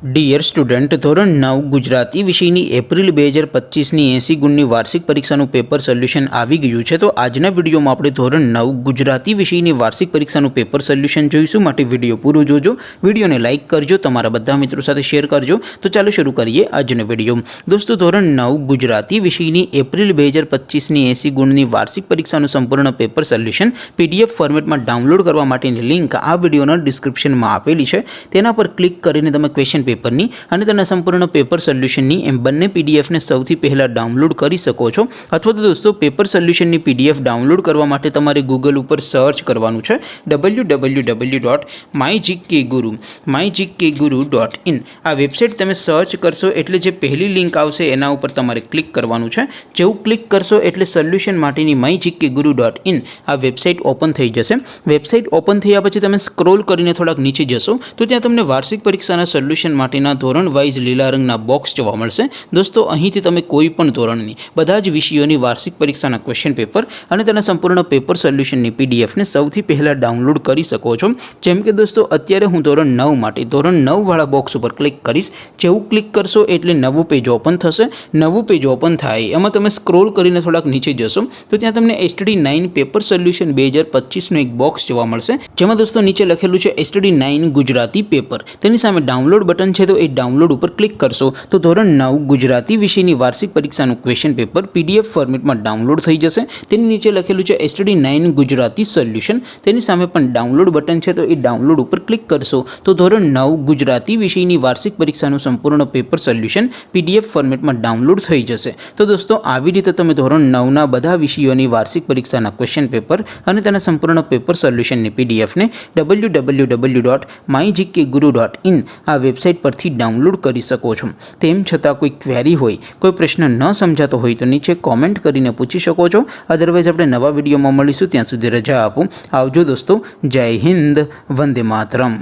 Dear student, ધોરણ 9 ગુજરાતી વિષયની April 2025ની 80 ગુણની વાર્ષિક પરીક્ષાનું પેપર સોલ્યુશન આવી ગયું છે। તો આજના વિડીયોમાં આપણે ધોરણ 9 ગુજરાતી વિષયની વાર્ષિક પરીક્ષાનું પેપર સોલ્યુશન જોઈશું। માટે વિડીયો પૂરો જોજો, વિડીયોને લાઇક કરજો, તમારા બધા મિત્રો સાથે શેર કરજો। તો ચાલો શરૂ કરીએ આજનો વિડીયો। દોસ્તો, ધોરણ 9 ગુજરાતી વિષયની એપ્રિલ 2025ની 80 ગુણની વાર્ષિક પરીક્ષાનું સંપૂર્ણ પેપર સોલ્યુશન PDF ફોર્મેટમાં ડાઉનલોડ કરવા માટેની લિંક આ વિડીયોના ડિસ્ક્રિપ્શનમાં આપેલી છે। તેના પર ક્લિક કરીને તમે ક્વેશ્ચન પેપરની અને તેના સંપૂર્ણ પેપર સોલ્યુશનની એમ બંને પીડીએફને સૌથી પહેલાં ડાઉનલોડ કરી શકો છો। અથવા તો દોસ્તો, પેપર સોલ્યુશનની PDF ડાઉનલોડ કરવા માટે તમારે ગૂગલ ઉપર સર્ચ કરવાનું છે www.mygkguru.in। આ વેબસાઇટ તમે સર્ચ કરશો એટલે જે પહેલી લિંક આવશે એના ઉપર તમારે ક્લિક કરવાનું છે। જેવું ક્લિક કરશો એટલે સોલ્યુશન માટેની mygkguru.in આ વેબસાઇટ ઓપન થઈ જશે। વેબસાઇટ ઓપન થયા પછી તમે સ્ક્રોલ કરીને થોડાક નીચે જશો તો ત્યાં તમને વાર્ષિક પરીક્ષાના સોલ્યુશન માટેના ધોરણ વાઇઝ લીલા રંગના બોક્સ જોવા મળશે। દોસ્તો, અહીંથી તમે કોઈ પણ ધોરણની બધા જ વિષયોની વાર્ષિક પરીક્ષાના ક્વેશ્ચન પેપર અને તેના સંપૂર્ણ પેપર સોલ્યુશનની પીડીએફને સૌથી પહેલાં ડાઉનલોડ કરી શકો છો। જેમ કે દોસ્તો, અત્યારે હું ધોરણ 9 માટે ધોરણ 9 વાળા બોક્સ ઉપર ક્લિક કરીશ। જેવું ક્લિક કરશો એટલે નવું પેજ ઓપન થશે। નવું પેજ ઓપન થાય એમાં તમે સ્ક્રોલ કરીને થોડાક નીચે જશો તો ત્યાં તમને STD9 પેપર સોલ્યુશન 2025નું એક બોક્સ જોવા મળશે। જેમાં દોસ્તો નીચે લખેલું છે STD9 ગુજરાતી પેપર। તેની સામે ડાઉનલોડ બટન છે તો એ ડાઉનલોડ ઉપર ક્લિક કરશો તો ધોરણ 9 ગુજરાતી વિષયની વાર્ષિક પરીક્ષાનું ક્વેશ્ચન પેપર PDF ફોર્મેટમાં ડાઉનલોડ થઈ જશે। તેની નીચે લખેલું છે STD9 ગુજરાતી સોલ્યુશન। તેની સામે પણ ડાઉનલોડ બટન છે તો એ ડાઉનલોડ ઉપર ક્લિક કરશો તો ધોરણ 9 ગુજરાતી વિષયની વાર્ષિક પરીક્ષાનું સંપૂર્ણ પેપર સોલ્યુશન PDF ફોર્મેટમાં ડાઉનલોડ થઈ જશે। તો દોસ્તો, આવી રીતે તમે ધોરણ 9ના બધા વિષયોની વાર્ષિક પરીક્ષાના ક્વેશ્ચન પેપર અને તેના સંપૂર્ણ પેપર સોલ્યુશનની PDFને www.mygkguru.in આ વેબસાઇટ પરથી ડાઉનલોડ કરી શકો છો। તેમ છતાં કોઈ ક્વેરી હોય, કોઈ પ્રશ્ન ન સમજાતો હોય તો નીચે કોમેન્ટ કરીને પૂછી શકો છો। અદરવાઇઝ આપણે નવા વિડીયોમાં મળીશું, ત્યાં સુધી રજા આપો। આવજો દોસ્તો, જય હિન્દ, વંદે માતરમ।